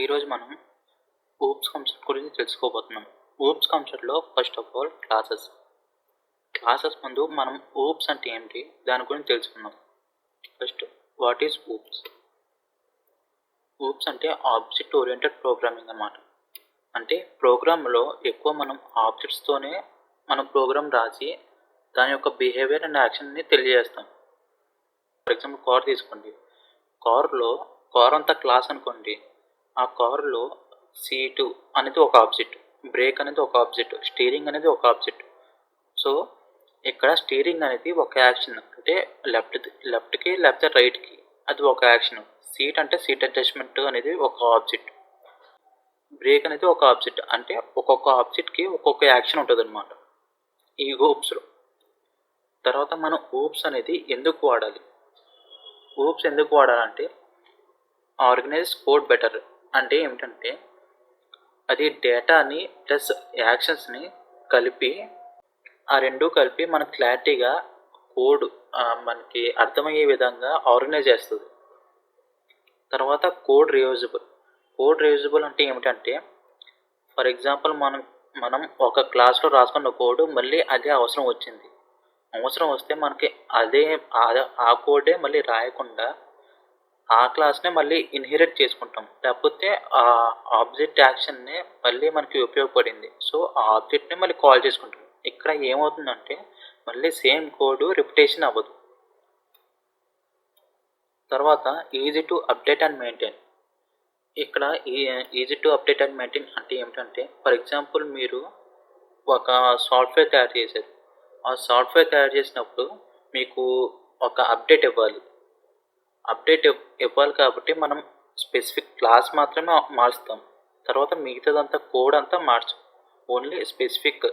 ఈరోజు మనం oops concept గురించి తెలుసుకోబోతున్నాం. ఊప్స్ కాన్సెప్ట్లో ఫస్ట్ ఆఫ్ ఆల్ క్లాసెస్ ముందు మనం ఊప్స్ అంటే ఏంటి దాని గురించి తెలుసుకుందాం. First, what is oops? Oops అంటే ఆబ్జెక్ట్ ఓరియంటెడ్ ప్రోగ్రామింగ్ అన్నమాట. అంటే ప్రోగ్రాంలో ఎక్కువ మనం ఆబ్జెక్ట్స్తోనే మనం ప్రోగ్రామ్ రాసి దాని యొక్క బిహేవియర్ అండ్ యాక్షన్ని తెలియజేస్తాం. ఫర్ ఎగ్జాంపుల్ కార్ తీసుకోండి. కార్ అంతా క్లాస్ అనుకోండి. ఆ కారులో సీటు అనేది ఒక ఆబ్జెక్ట్, బ్రేక్ అనేది ఒక ఆబ్జెక్ట్, స్టీరింగ్ అనేది ఒక ఆబ్జెక్ట్. సో ఇక్కడ స్టీరింగ్ అనేది ఒక యాక్షన్, అంటే లెఫ్ట్కి లేకపోతే రైట్కి అది ఒక యాక్షన్. సీట్ అంటే సీట్ అడ్జస్ట్మెంట్ అనేది ఒక ఆబ్జెక్ట్. బ్రేక్ అనేది ఒక ఆబ్జెక్ట్. అంటే ఒక్కొక్క ఆబ్జెక్ట్కి ఒక్కొక్క యాక్షన్ ఉంటుంది అనమాట ఈ ఊప్స్లో. తర్వాత మనం ఊప్స్ అనేది ఎందుకు వాడాలి? ఊప్స్ ఎందుకు వాడాలంటే ఆర్గనైజ్ కోడ్ బెటర్. అంటే ఏమిటంటే అది డేటాని ప్లస్ యాక్షన్స్ని కలిపి ఆ రెండు కలిపి మనకు క్లారిటీగా కోడ్ మనకి అర్థమయ్యే విధంగా ఆర్గనైజ్ చేస్తుంది. తర్వాత కోడ్ రీయూజబుల్ అంటే ఏమిటంటే ఫర్ ఎగ్జాంపుల్ మనం ఒక క్లాస్లో రాసుకున్న కోడ్ మళ్ళీ అదే అవసరం వస్తే మనకి ఆ కోడే మళ్ళీ రాయకుండా ఆ క్లాస్నే మళ్ళీ ఇన్హెరిట్ చేసుకుంటాం. లేకపోతే ఆ ఆబ్జెక్ట్ యాక్షన్ని మళ్ళీ మనకి ఉపయోగపడింది, సో ఆ ఆబ్జెక్ట్ని మళ్ళీ కాల్ చేసుకుంటాం. ఇక్కడ ఏమవుతుందంటే మళ్ళీ సేమ్ కోడ్ రిపిటేషన్ అవ్వదు. తర్వాత easy to update and maintain. ఇక్కడ easy to update and maintain అంటే ఏమిటంటే ఫర్ ఎగ్జాంపుల్ మీరు ఒక సాఫ్ట్వేర్ తయారు చేశారు. ఆ సాఫ్ట్వేర్ తయారు చేసినప్పుడు మీకు ఒక అప్డేట్ ఇవ్వాలి కాబట్టి మనం స్పెసిఫిక్ క్లాస్ మాత్రమే మార్చుతాం. తర్వాత మిగతాదంతా కోడ్ అంతా మార్చం. Only specific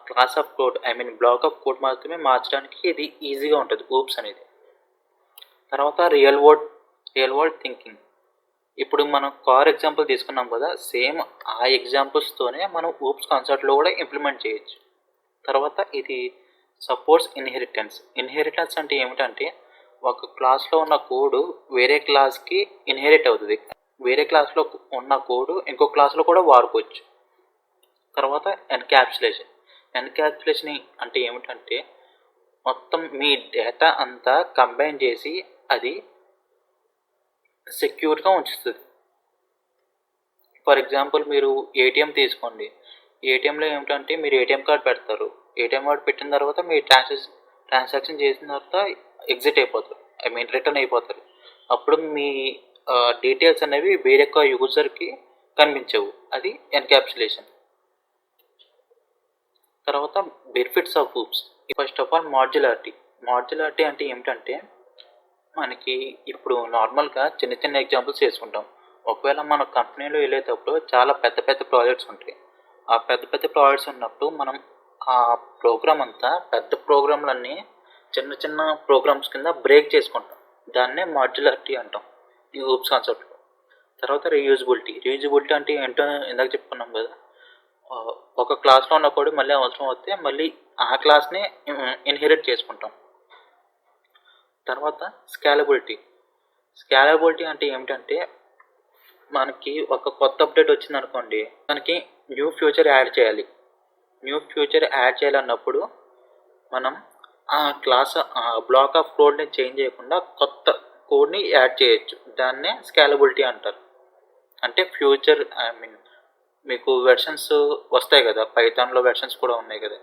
class of code, block of code మాత్రమే మార్చడానికి ఇది ఈజీగా ఉంటుంది ఊప్స్ అనేది. తర్వాత రియల్ వరల్డ్ థింకింగ్. ఇప్పుడు మనం కార్ ఎగ్జాంపుల్ తీసుకున్నాం కదా, సేమ్ ఆ ఎగ్జాంపుల్స్తోనే మనం ఊప్స్ కాన్సెప్ట్లో కూడా ఇంప్లిమెంట్ చేయొచ్చు. తర్వాత ఇది సపోర్ట్స్ ఇన్హెరిటెన్స్ అంటే ఏమిటంటే ఒక క్లాస్లో ఉన్న కోడ్ వేరే క్లాస్కి ఇన్హెరిట్ అవుతుంది. వేరే క్లాస్లో ఉన్న కోడ్ ఇంకో క్లాస్లో కూడా వాడుకోవచ్చు. తర్వాత ఎన్క్యాప్సులేషన్ అంటే ఏమిటంటే మొత్తం మీ డేటా అంతా కంబైన్ చేసి అది సెక్యూర్గా ఉంచుతుంది. ఫర్ ఎగ్జాంపుల్ మీరు ఏటీఎం తీసుకోండి. ఏటీఎంలో ఏమిటంటే మీరు ఏటీఎం కార్డ్ పెడతారు. ఏటీఎం కార్డ్ పెట్టిన తర్వాత మీరు ట్రాన్సాక్షన్ చేసిన తర్వాత ఎగ్జిట్ అయిపోతారు, రిటర్న్ అయిపోతారు. అప్పుడు మీ డీటెయిల్స్ అనేవి వేరే యూజర్కి కనిపించవు. అది ఎన్క్యాప్సులేషన్. తర్వాత benefits of oops. First of all modularity అంటే ఏమిటంటే మనకి ఇప్పుడు నార్మల్గా చిన్న ఎగ్జాంపుల్స్ చేసుకుంటాం. ఒకవేళ మన కంపెనీలో వెళ్ళేటప్పుడు చాలా పెద్ద ప్రాజెక్ట్స్ ఉంటాయి. ఆ పెద్ద ప్రాజెక్ట్స్ ఉన్నప్పుడు మనం ఆ ప్రోగ్రామ్ అంతా పెద్ద ప్రోగ్రాంలన్నీ చిన్న ప్రోగ్రామ్స్ కింద బ్రేక్ చేసుకుంటాం. దాన్నే మాడ్యులారిటీ అంటాం ఈ ఊప్స్ కాన్సెప్ట్లో. తర్వాత రీయూజబిలిటీ అంటే ఏంటో ఇందాక చెప్పుకున్నాం కదా. ఒక క్లాస్లో ఉన్న కోడ్ మళ్ళీ అవసరం వస్తే మళ్ళీ ఆ క్లాస్ని ఇన్హెరిట్ చేసుకుంటాం. తర్వాత స్కేలబిలిటీ అంటే ఏమిటంటే మనకి ఒక కొత్త అప్డేట్ వచ్చిందనుకోండి, మనకి న్యూ ఫ్యూచర్ యాడ్ చేయాలన్నప్పుడు మనం ఆ బ్లాక్ ఆఫ్ కోడ్ని చేంజ్ చేయకుండా కొత్త కోడ్ని యాడ్ చేయొచ్చు. దాన్నే స్కేలబిలిటీ అంటారు. అంటే ఫ్యూచర్ మీకు వెర్షన్స్ వస్తాయి కదా, పైథాన్లో వెర్షన్స్ కూడా ఉన్నాయి కదా,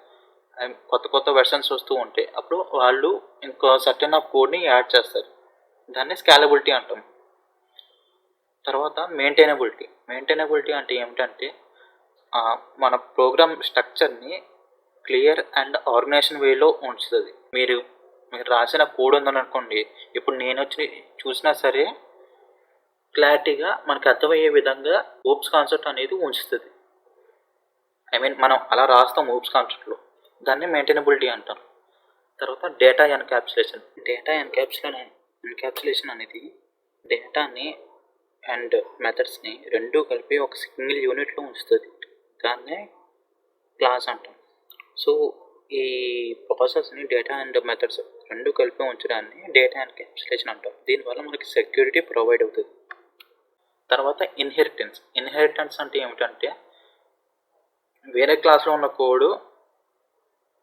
కొత్త వెర్షన్స్ వస్తూ ఉంటాయి. అప్పుడు వాళ్ళు ఇంకో సర్టెన్ ఆఫ్ కోడ్ని యాడ్ చేస్తారు. దాన్ని స్కేలబిలిటీ అంటాం. తర్వాత మెయింటైనబిలిటీ అంటే ఏమిటంటే మన ప్రోగ్రామ్ స్ట్రక్చర్ని క్లియర్ అండ్ ఆర్గనైజేషన్ వేలో ఉంచుతుంది. మీరు రాసిన కోడ్ ఉందనుకోండి, ఇప్పుడు నేను వచ్చి చూసినా సరే క్లారిటీగా మనకు అర్థమయ్యే విధంగా ఊప్స్ కాన్సెప్ట్ అనేది ఉంచుతుంది. మనం అలా రాస్తాం ఊప్స్ కాన్సెప్ట్లో. దాన్ని మెయింటైనబిలిటీ అంటాం. తర్వాత డేటా ఎన్క్యాప్సులేషన్ అనేది డేటాని అండ్ మెథడ్స్ని రెండూ కలిపి ఒక సింగిల్ యూనిట్లో ఉంచుతుంది. దాన్నే క్లాస్ అంటాం. సో ఈ ప్రాసెస్ని డేటా అండ్ మెథడ్స్ రెండు కలిపి ఉంచడాన్ని డేటా ఎన్క్యాప్సులేషన్ అంటాం. దీనివల్ల మనకి సెక్యూరిటీ ప్రొవైడ్ అవుతుంది. తర్వాత ఇన్హెరిటెన్స్ అంటే ఏమిటంటే వేరే క్లాస్లో ఉన్న కోడ్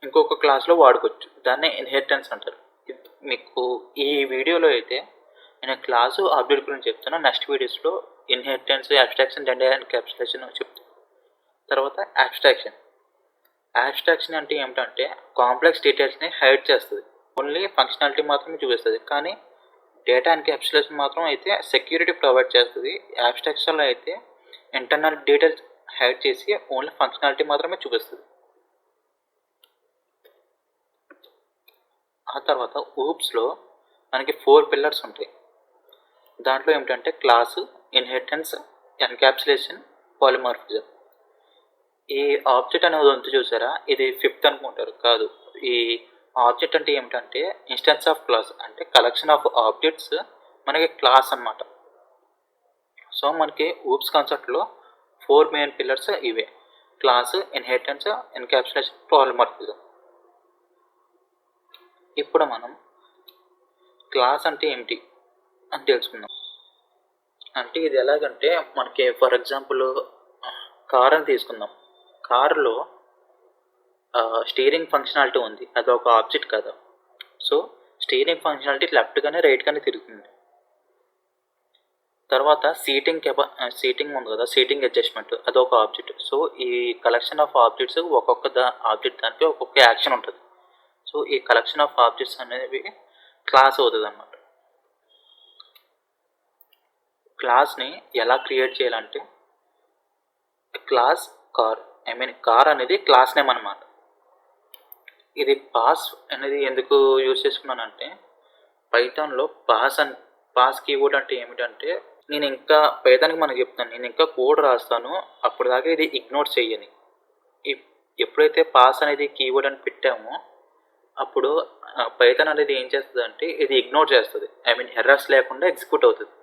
ఇంకొక క్లాస్లో వాడుకోవచ్చు, దాన్నే ఇన్హెరిటెన్స్ అంటారు. మీకు ఈ వీడియోలో అయితే నేను క్లాసు ఆబ్జెక్ట్ గురించి చెప్తాను. నెక్స్ట్ వీడియోస్లో inheritance, abstraction, gender and encapsulation చెప్తాను. తర్వాత అబ్స్ట్రాక్షన్ అంటే ఏమిటంటే కాంప్లెక్స్ డీటెయిల్స్ని హైడ్ చేస్తుంది, ఓన్లీ ఫంక్షనాలిటీ మాత్రమే చూపిస్తుంది. కానీ డేటా ఎన్క్యాప్సులేషన్ మాత్రం అయితే సెక్యూరిటీ ప్రొవైడ్ చేస్తుంది. అబ్స్ట్రాక్షన్లో అయితే ఇంటర్నల్ డీటెయిల్స్ హైడ్ చేసి ఓన్లీ ఫంక్షనాలిటీ మాత్రమే చూపిస్తుంది. ఆ తర్వాత ఊప్స్లో మనకి 4 పిల్లర్స్ ఉంటాయి. దాంట్లో ఏమిటంటే క్లాసు, ఇన్హెరిటెన్స్, ఎన్క్యాప్సులేషన్, పాలిమార్ఫిజం. ఈ ఆబ్జెక్ట్ అనేది ఉంది చూసారా, ఇది 5th అనుకుంటారు. కాదు, ఈ ఆబ్జెక్ట్ అంటే ఏమిటంటే ఇన్స్టెన్స్ ఆఫ్ క్లాస్, అంటే కలెక్షన్ ఆఫ్ ఆబ్జెక్ట్స్ మనకి క్లాస్ అన్నమాట. సో మనకి ఊప్స్ కాన్సెప్ట్లో 4 మెయిన్ పిల్లర్స్ ఇవే: క్లాసు, ఇన్హెరిటెన్స్, ఎన్క్యాప్సులేషన్, పాలిమార్ఫిజం. ఇప్పుడు మనం క్లాస్ అంటే ఏమిటి అని తెలుసుకుందాం. అంటే ఇది ఎలాగంటే మనకి ఫర్ ఎగ్జాంపుల్ కార్ అని తీసుకుందాం. కారులో స్టీరింగ్ ఫంక్షనాలిటీ ఉంది, అది ఒక ఆబ్జెక్ట్ కదా. సో స్టీరింగ్ ఫంక్షనాలిటీ లెఫ్ట్ కానీ రైట్ కానీ తిరుగుతుంది. తర్వాత సీటింగ్ ఉంది కదా, సీటింగ్ అడ్జస్ట్మెంట్, అది ఒక ఆబ్జెక్ట్. సో ఈ కలెక్షన్ ఆఫ్ ఆబ్జెక్ట్స్ ఒక్కొక్క ఆబ్జెక్ట్ దానికి ఒక్కొక్క యాక్షన్ ఉంటుంది. సో ఈ కలెక్షన్ ఆఫ్ ఆబ్జెక్ట్స్ అనేవి క్లాస్ అవుతుంది అన్నమాట. క్లాస్ని ఎలా క్రియేట్ చేయాలంటే క్లాస్ కార్ అనేది క్లాస్ నేమ్ అన్నమాట. ఇది పాస్ అనేది ఎందుకు యూజ్ చేసుకున్నానంటే పైథాన్లో పాస్ కీవర్డ్ అంటే ఏమిటంటే నేను ఇంకా పైథాన్కి మనకు చెప్తాను, నేను ఇంకా కోడ్ రాస్తాను, అప్పుడు దాకా ఇది ఇగ్నోర్ చెయ్యని. ఎప్పుడైతే పాస్ అనేది కీవర్డ్ అని పెట్టామో అప్పుడు పైథాన్ అనేది ఏం చేస్తుంది అంటే ఇది ఇగ్నోర్ చేస్తుంది, ఎర్రర్స్ లేకుండా ఎగ్జిక్యూట్ అవుతుంది.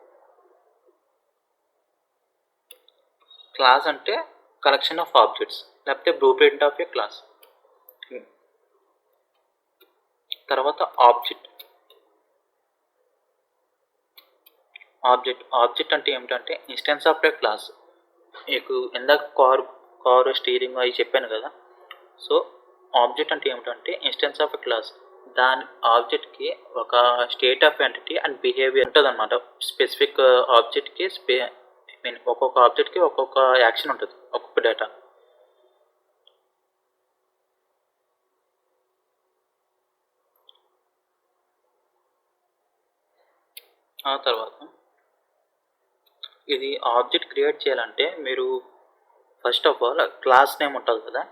క్లాస్ అంటే కలెక్షన్ ఆఫ్ ఆబ్జెక్ట్స్, లేకపోతే blue print of A class. తర్వాత ఆబ్జెక్ట్ అంటే ఏమిటంటే ఇన్స్టెన్స్ ఆఫ్ ఏ క్లాస్. మీకు ఇందాక కారు స్టీరింగ్ అవి చెప్పాను కదా. సో ఆబ్జెక్ట్ అంటే ఏమిటంటే ఇన్స్టెన్స్ ఆఫ్ ఏ క్లాస్. దాని ఆబ్జెక్ట్కి ఒక state of entity and behaviour ఉంటుంది అన్నమాట. స్పెసిఫిక్ ఆబ్జెక్ట్కి ఒక్కొక్క ఆబ్జెక్ట్కి ఒక్కొక్క యాక్షన్ ఉంటుంది, ఒక్కొక్క డేటా. ఆ తర్వాత ఇది ఆబ్జెక్ట్ క్రియేట్ చేయాలంటే మీరు first of all class name ఉంటుంది కదా,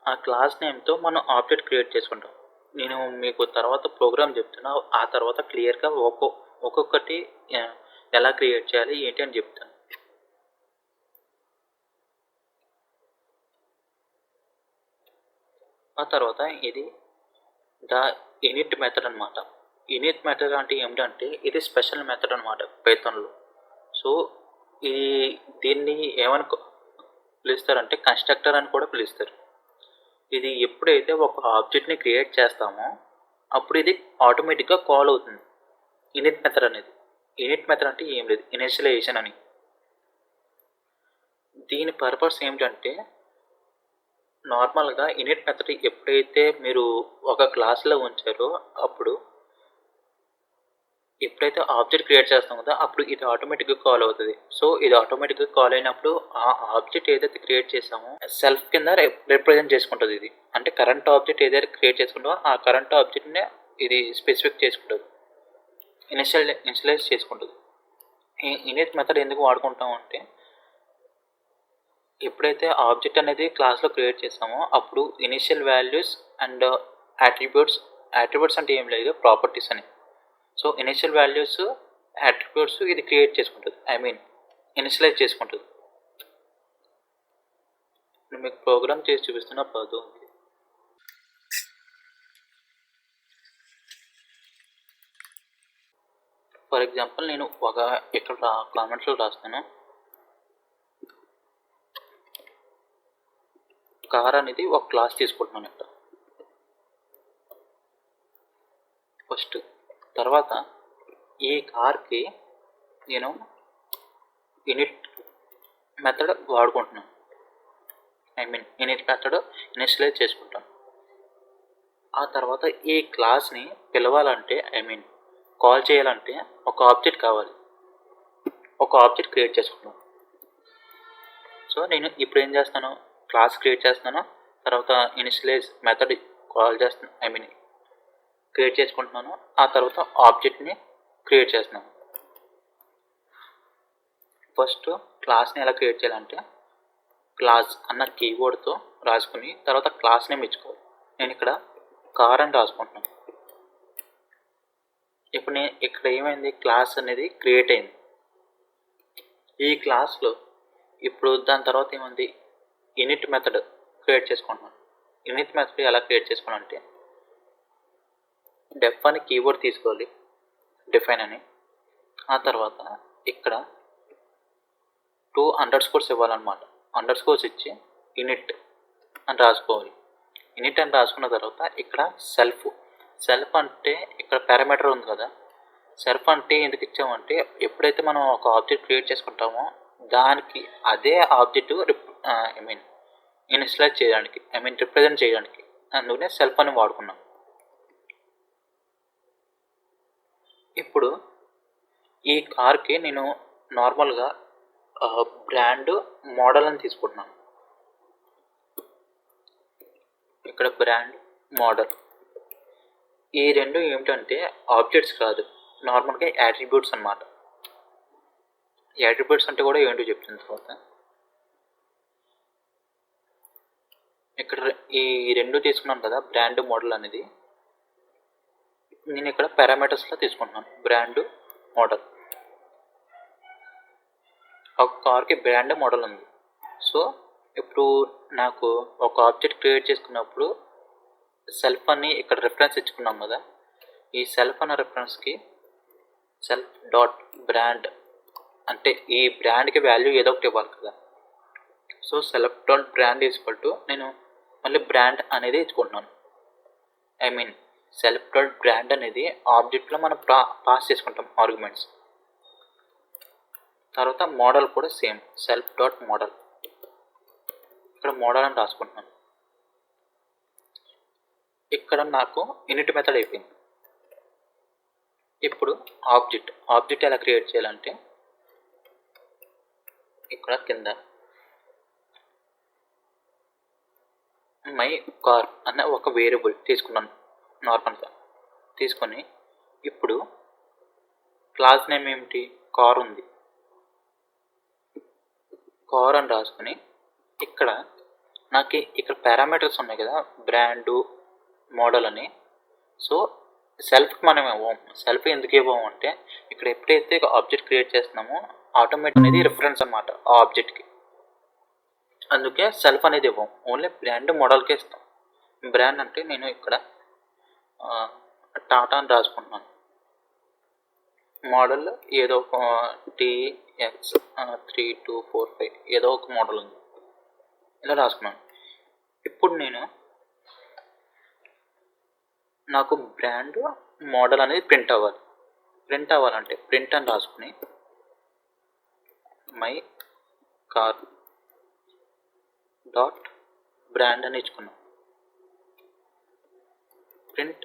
ఆ క్లాస్ నేమ్తో మనం ఆబ్జెక్ట్ క్రియేట్ చేసుకుంటాం. నేను మీకు తర్వాత ప్రోగ్రామ్ చెప్తున్నా, ఆ తర్వాత క్లియర్గా ఒక్కొక్కటి ఎలా క్రియేట్ చేయాలి ఏంటి అని చెప్తాను. ఆ తర్వాత ఇది ద ఇనిట్ మెథడ్ అనమాట. ఇనిట్ మెథడ్ అంటే ఏమిటంటే ఇది స్పెషల్ మెథడ్ అనమాట పైథాన్లో. సో దీన్ని ఏమని పిలుస్తారంటే కన్స్ట్రక్టర్ అని కూడా పిలుస్తారు. ఇది ఎప్పుడైతే ఒక ఆబ్జెక్ట్ని క్రియేట్ చేస్తామో అప్పుడు ఇది ఆటోమేటిక్గా కాల్ అవుతుంది, ఇనిట్ మెథడ్ అనేది. ఇనిట్ మెథడ్ అంటే ఏం లేదు, ఇనిషియలైజేషన్ అని. దీని పర్పస్ ఏమిటంటే నార్మల్గా ఇనిట్ మెథడ్ ఎప్పుడైతే మీరు ఒక క్లాస్లో ఉంచారో అప్పుడు ఎప్పుడైతే ఆబ్జెక్ట్ క్రియేట్ చేస్తాం కదా అప్పుడు ఇది ఆటోమేటిక్గా కాల్ అవుతుంది. సో ఇది ఆటోమేటిక్గా కాల్ అయినప్పుడు ఆ ఆబ్జెక్ట్ ఏదైతే క్రియేట్ చేసామో సెల్ఫ్ కింద రిప్రజెంట్ చేసుకుంటుంది. ఇది అంటే కరెంట్ ఆబ్జెక్ట్ ఏదైతే క్రియేట్ చేసుకుంటామో ఆ కరెంట్ ఆబ్జెక్ట్నే ఇది స్పెసిఫిక్ చేసుకుంటుంది, ఇనిషియలైజ్ చేసుకుంటుంది. ఈ ఇనిట్ మెథడ్ ఎందుకు వాడుకుంటాం అంటే ఎప్పుడైతే ఆబ్జెక్ట్ అనేది క్లాస్లో క్రియేట్ చేసామో అప్పుడు ఇనిషియల్ వాల్యూస్ అండ్ అట్రిబ్యూట్స్ అంటే ఏం లేదు, ప్రాపర్టీస్ అని. సో ఇనిషియల్ వాల్యూస్, అట్రిబ్యూట్స్ ఇది క్రియేట్ చేసుకుంటుంది, ఇనిషియలైజ్ చేసుకుంటుంది. నేను మీకు ప్రోగ్రామ్ చేసి చూపిస్తున్న పదు. ఫర్ ఎగ్జాంపుల్ నేను ఇక్కడ కామెంట్స్లో రాస్తాను, కార్ అనేది ఒక క్లాస్ తీసుకుంటున్నాను ఇక్కడ ఫస్ట్. తర్వాత ఈ కార్కి నేను ఇనిట్ మెథడ్ వాడుకుంటున్నాం. ఇనిట్ మెథడ్ ఇనిషియలైజ్ చేసుకుంటాం. ఆ తర్వాత ఈ క్లాస్ని పిలవాలంటే కాల్ చేయాలంటే ఒక ఆబ్జెక్ట్ కావాలి. ఒక ఆబ్జెక్ట్ క్రియేట్ చేసుకుంటాం. సో నేను ఇప్పుడు ఏం చేస్తాను, క్లాస్ క్రియేట్ చేస్తున్నాను, తర్వాత ఇనిషియలైజ్ మెథడ్ కాల్ చేస్తున్నాను, క్రియేట్ చేసుకుంటున్నాను. ఆ తర్వాత ఆబ్జెక్ట్ని క్రియేట్ చేస్తున్నాను. ఫస్ట్ క్లాస్ని ఎలా క్రియేట్ చేయాలంటే క్లాస్ అన్న కీవర్డ్తో రాసుకుని తర్వాత క్లాస్ నేమ్ ఇచ్చుకోవాలి. నేను ఇక్కడ కార్ అని రాసుకుంటున్నాను. ఇప్పుడు నేను ఇక్కడ ఏమైంది, క్లాస్ అనేది క్రియేట్ అయింది. ఈ క్లాస్లో ఇప్పుడు దాని తర్వాత ఏముంది, ఇనిట్ మెథడ్ క్రియేట్ చేసుకుంటున్నాను. ఇనిట్ మెథడ్ ఎలా క్రియేట్ చేసుకోవాలంటే డెఫ్ అని కీవర్డ్ తీసుకోవాలి, డిఫైన్ అని. ఆ తర్వాత ఇక్కడ 2 అండర్స్కోర్స్ ఇవ్వాలన్నమాట. అండర్స్కోర్స్ ఇచ్చి ఇనిట్ అని రాసుకోవాలి. ఇనిట్ అని రాసుకున్న తర్వాత ఇక్కడ సెల్ఫ్ అంటే ఇక్కడ పారామీటర్ ఉంది కదా, సెల్ఫ్ అంటే ఎందుకు ఇచ్చామంటే ఎప్పుడైతే మనం ఒక ఆబ్జెక్ట్ క్రియేట్ చేసుకుంటామో దానికి అదే ఆబ్జెక్ట్ ఇనిషియలైజ్ చేయడానికి రిప్రజెంట్ చేయడానికి అందుకనే సెల్ఫ్ అని వాడుకున్నాం. ఇప్పుడు ఈ కార్కి నేను నార్మల్గా బ్రాండ్ మోడల్ అని తీసుకుంటున్నాను. ఇక్కడ బ్రాండ్ మోడల్ ఈ రెండు ఏమిటంటే ఆబ్జెక్ట్స్ కాదు, నార్మల్గా యాట్రిబ్యూట్స్ అన్నమాట. యాట్రిబ్యూట్స్ అంటే కూడా ఏంటో చెప్తుంది తర్వాత. ఇక్కడ ఈ రెండు తీసుకున్నాను కదా, బ్రాండ్ మోడల్ అనేది నేను ఇక్కడ పారామీటర్స్లో తీసుకుంటున్నాను. బ్రాండ్ మోడల్, ఒక కార్కి బ్రాండ్ మోడల్ ఉంది. సో ఇప్పుడు నాకు ఒక ఆబ్జెక్ట్ క్రియేట్ చేసుకున్నప్పుడు సెల్ఫ్ అని ఇక్కడ రిఫరెన్స్ ఇచ్చుకున్నాం కదా, ఈ సెల్ఫ్ అన్న రిఫరెన్స్కి సెల్ఫ్ డాట్ బ్రాండ్ అంటే ఈ బ్రాండ్కి వాల్యూ ఏదో ఒకటి ఇవ్వాలి కదా. So self dot brand equal to నేను మళ్ళీ బ్రాండ్ అనేది ఇచ్చుకుంటున్నాను. సెల్ఫ్ డాట్ బ్రాండ్ అనేది ఆబ్జెక్ట్లో మనం పాస్ చేసుకుంటాం ఆర్గ్యుమెంట్స్. తర్వాత మోడల్ కూడా సేమ్, సెల్ఫ్ డాట్ మోడల్. ఇక్కడ మోడల్ అని రాసుకుంటున్నాను. ఇక్కడ నాకు ఇనిట్ మెథడ్ అయిపోయింది. ఇప్పుడు ఆబ్జెక్ట్ ఎలా క్రియేట్ చేయాలంటే ఇక్కడ కింద మై కార్ అన్న ఒక వేరియబుల్ తీసుకున్నాను నార్మల్గా. తీసుకొని ఇప్పుడు క్లాస్ నేమ్ ఏమిటి, కార్ ఉంది. కార్ అని రాసుకొని ఇక్కడ నాకు ఇక్కడ పారామీటర్స్ ఉన్నాయి కదా, బ్రాండు మోడల్ అని. సో సెల్ఫ్కి మనం ఇవ్వము. సెల్ఫ్ ఎందుకు ఇవ్వము అంటే ఇక్కడ ఎప్పుడైతే ఆబ్జెక్ట్ క్రియేట్ చేస్తున్నామో ఆటోమేటిక్ అనేది రిఫరెన్స్ అన్నమాట ఆ ఆబ్జెక్ట్కి. అందుకే సెల్ఫ్ అనేది ఇవ్వం, ఓన్లీ బ్రాండ్ మోడల్కే ఇస్తాం. బ్రాండ్ అంటే నేను ఇక్కడ టాటా అని రాసుకుంటున్నాను. మోడల్ ఏదో ఒక TX3245 ఏదో ఒక మోడల్ ఉంది, ఇలా రాసుకున్నాను. ఇప్పుడు నాకు బ్రాండ్ మోడల్ అనేది ప్రింట్ అవ్వాలంటే ప్రింట్ అని రాసుకుని మై కార్ డాట్ బ్రాండ్ అని ఇచ్చుకున్నాం. Print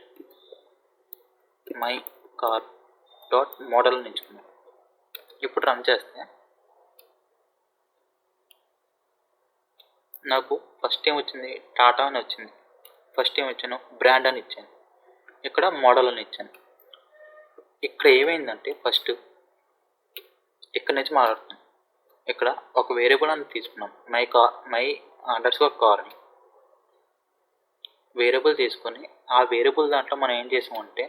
my car dot model అని ఇచ్చుకున్నాం. ఇప్పుడు రన్ చేస్తే నాకు ఫస్ట్ ఏం వచ్చింది, టాటా అని వచ్చింది. ఫస్ట్ ఏం ఇచ్చాను, బ్రాండ్ అని ఇచ్చాను. ఇక్కడ మోడల్ అని ఇచ్చాను. ఇక్కడ ఏమైందంటే ఫస్ట్ ఇక్కడ నుంచి మాట్లాడుతున్నాను. ఇక్కడ ఒక వేరియబుల్ అని తీసుకున్నాం, మై అండర్స్కోర్ కార్ అని వేరియబుల్ తీసుకొని ఆ వేరియబుల్ దాంట్లో మనం ఏం చేసామంటే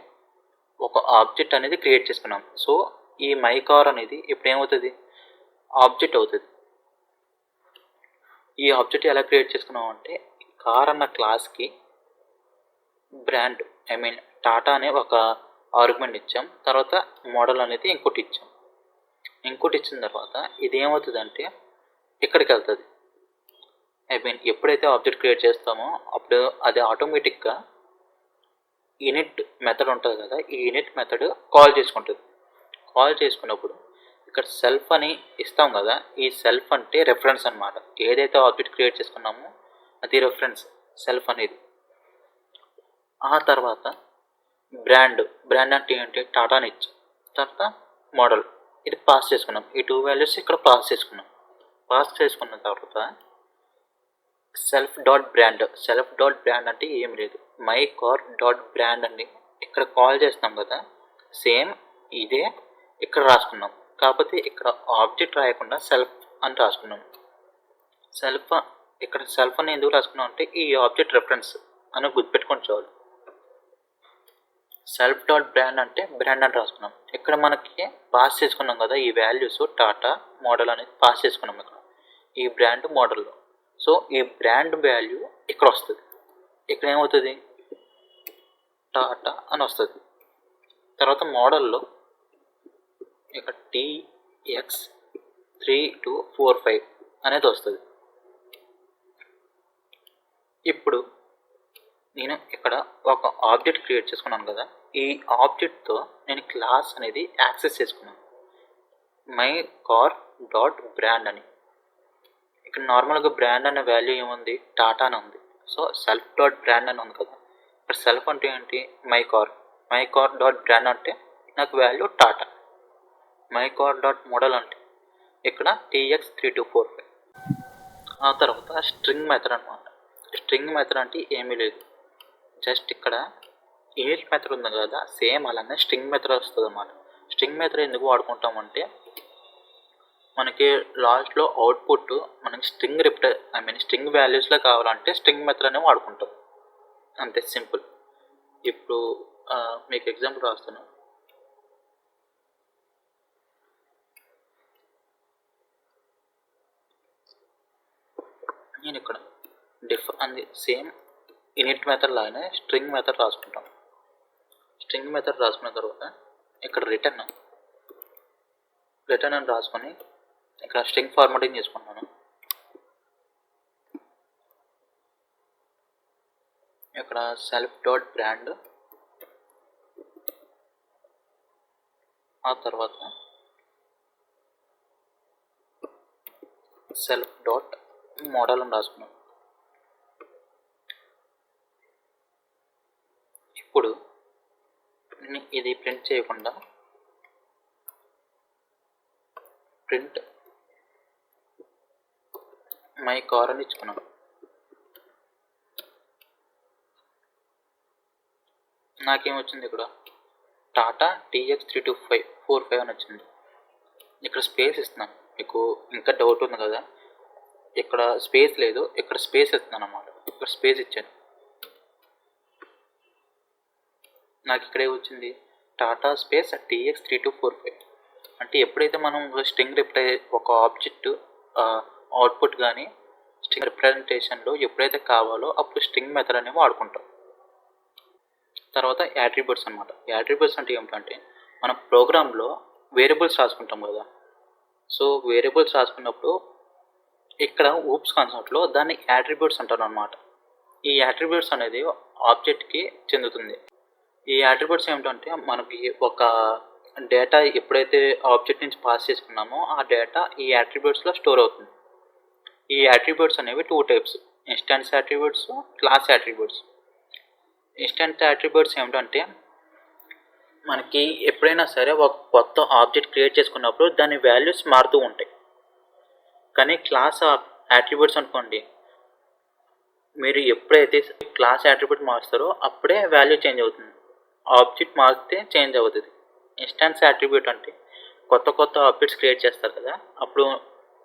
ఒక ఆబ్జెక్ట్ అనేది క్రియేట్ చేసుకున్నాం. సో ఈ మై కార్ అనేది ఇప్పుడు ఏమవుతుంది, ఆబ్జెక్ట్ అవుతుంది. ఈ ఆబ్జెక్ట్ ఎలా క్రియేట్ చేసుకున్నాం అంటే కార్ అన్న క్లాస్కి బ్రాండ్ టాటా అనే ఒక ఆర్గ్యుమెంట్ ఇచ్చాం, తర్వాత మోడల్ అనేది ఇంకోటి ఇచ్చాం. ఇంకోటి ఇచ్చిన తర్వాత ఇది ఏమవుతుంది అంటే ఇక్కడికి వెళ్తుంది. ఎప్పుడైతే ఆబ్జెక్ట్ క్రియేట్ చేస్తామో అప్పుడు అది ఆటోమేటిక్గా ఇనిట్ మెథడ్ ఉంటుంది కదా, ఈ ఇనిట్ మెథడ్ కాల్ చేసుకుంటుంది. కాల్ చేసుకున్నప్పుడు ఇక్కడ సెల్ఫ్ అని ఇస్తాం కదా, ఈ సెల్ఫ్ అంటే రెఫరెన్స్ అనమాట. ఏదైతే ఆబ్జెక్ట్ క్రియేట్ చేసుకున్నామో అది రెఫరెన్స్ సెల్ఫ్ అనేది. ఆ తర్వాత బ్రాండ్ అంటే ఏంటి, టాటాని ఇచ్చి తర్వాత మోడల్ ఇది పాస్ చేసుకున్నాం. ఈ 2 వాల్యూస్ ఇక్కడ పాస్ చేసుకున్న తర్వాత సెల్ఫ్ డాట్ బ్రాండ్ అంటే ఏం లేదు, మై కార్ డాట్ బ్రాండ్ అండి. ఇక్కడ కాల్ చేస్తాం కదా, సేమ్ ఇదే ఇక్కడ రాసుకున్నాం. కాకపోతే ఇక్కడ ఆబ్జెక్ట్ రాయకుండా సెల్ఫ్ అని రాసుకున్నాం. ఇక్కడ సెల్ఫ్ అని ఎందుకు రాసుకున్నాం అంటే ఈ ఆబ్జెక్ట్ రెఫరెన్స్ అని గుర్తుపెట్టుకొని చాలు. సెల్ఫ్ డాట్ బ్రాండ్ అంటే బ్రాండ్ అని రాసుకున్నాం. ఇక్కడ మనకి పాస్ చేసుకున్నాం కదా ఈ వాల్యూస్, టాటా మోడల్ అనేది పాస్ చేసుకున్నాం ఇక్కడ ఈ బ్రాండ్ మోడల్లో. సో ఈ బ్రాండ్ వాల్యూ ఇక్కడ వస్తుంది. ఇక్కడ ఏమవుతుంది, టాటా అని వస్తుంది. తర్వాత మోడల్లో ఇక్కడ TX3245 అనేది వస్తుంది. ఇప్పుడు నేను ఇక్కడ ఒక ఆబ్జెక్ట్ క్రియేట్ చేసుకున్నాను కదా, ఈ ఆబ్జెక్ట్తో నేను క్లాస్ అనేది యాక్సెస్ చేసుకున్నాను, మై కార్ డాట్ బ్రాండ్ అని. ఇక్కడ నార్మల్గా బ్రాండ్ అనే వాల్యూ ఏముంది, టాటా అని ఉంది. సో సెల్ఫ్ డాట్ బ్రాండ్ అని ఉంది కదా, ఇక్కడ సెల్ఫ్ అంటే ఏంటి, మై కార్ డాట్ బ్రాండ్ అంటే నాకు value Tata. My car dot model అంటే ఇక్కడ TX3245. ఆ తర్వాత స్ట్రింగ్ మెథడ్ అనమాట. స్ట్రింగ్ మెథడ్ అంటే ఏమీ లేదు, జస్ట్ ఇక్కడ ఇనిట్ మెథడ్ ఉంది కదా, సేమ్ అలానే స్ట్రింగ్ మెథడ్ వస్తుంది అన్నమాట. స్ట్రింగ్ మెథడ్ ఎందుకు వాడుకుంటామంటే మనకి లాస్ట్లో అవుట్పుట్ మనకి స్ట్రింగ్ వాల్యూస్లో కావాలంటే స్ట్రింగ్ మెథడ్ అనే వాడుకుంటాం, అంతే సింపుల్. ఇప్పుడు మీకు ఎగ్జాంపుల్ రాస్తాను. నేను ఇక్కడ అంది సేమ్ ఇనిట్ మెథడ్ లాగానే స్ట్రింగ్ మెథడ్ రాసుకుంటాం. స్ట్రింగ్ మెథడ్ రాసుకున్న తర్వాత ఇక్కడ రిటర్న్ అని రాసుకొని ఇక్కడ స్ట్రింగ్ ఫార్మాటింగ్ చేసుకుంటాను. ఇక్కడ సెల్ఫ్ డాట్ బ్రాండ్, ఆ తర్వాత సెల్ఫ్ డాట్ మోడల్ అని రాసుకున్నాం. ఇప్పుడు ఇది ప్రింట్ చేయకుండా ప్రింట్ మై కార్ అని ఇచ్చుకున్నాం. నాకేమొచ్చింది, ఇక్కడ టాటా TX3245 అని వచ్చింది. ఇక్కడ స్పేస్ ఇస్తున్నాను. మీకు ఇంకా డౌట్ ఉంది కదా, ఇక్కడ స్పేస్ లేదు, ఇక్కడ స్పేస్ ఇస్తున్నాను అన్నమాట. ఇక్కడ స్పేస్ ఇచ్చాను. నాకు ఇక్కడే వచ్చింది టాటా స్పేస్ TX3245. అంటే ఎప్పుడైతే మనం స్ట్రింగ్ ఒక ఆబ్జెక్ట్ అవుట్పుట్ కానీ స్ట్రింగ్ రిప్రజెంటేషన్లో ఎప్పుడైతే కావాలో అప్పుడు స్ట్రింగ్ మెథడ్ అనేవి వాడుకుంటాం. తర్వాత యాట్రిబ్యూట్స్ అనమాట. యాట్రిబ్యూట్స్ అంటే ఏమిటంటే మనం ప్రోగ్రాంలో వేరియబుల్స్ రాసుకుంటాం కదా, సో వేరియబుల్స్ రాసుకున్నప్పుడు ఇక్కడ ఊప్స్ కాన్సెప్ట్లో దాన్ని యాట్రిబ్యూట్స్ అంటారు అనమాట. ఈ యాట్రిబ్యూట్స్ అనేది ఆబ్జెక్ట్కి చెందుతుంది. ఈ యాట్రిబ్యూట్స్ ఏమిటంటే మనకి ఒక డేటా ఎప్పుడైతే ఆబ్జెక్ట్ నుంచి పాస్ చేసుకున్నామో ఆ డేటా ఈ యాట్రిబ్యూట్స్లో స్టోర్ అవుతుంది. ఈ యాట్రిబ్యూట్స్ అనేవి 2 types, instance attributes, class attributes. Instant attributes ఏమిటంటే మనకి ఎప్పుడైనా సరే ఒక కొత్త ఆబ్జెక్ట్ క్రియేట్ చేసుకున్నప్పుడు దాని వాల్యూస్ మారుతూ ఉంటాయి. కానీ క్లాస్ యాట్రిబ్యూట్స్ అనుకోండి, మీరు ఎప్పుడైతే క్లాస్ యాట్రిబ్యూట్ మారుస్తారో అప్పుడే వాల్యూ చేంజ్ అవుతుంది, ఆబ్జెక్ట్ మారితే చేంజ్ అవుతుంది. ఇన్స్టెన్స్ యాట్రిబ్యూట్ అంటే కొత్త ఆబ్జెక్ట్స్ క్రియేట్ చేస్తారు కదా, అప్పుడు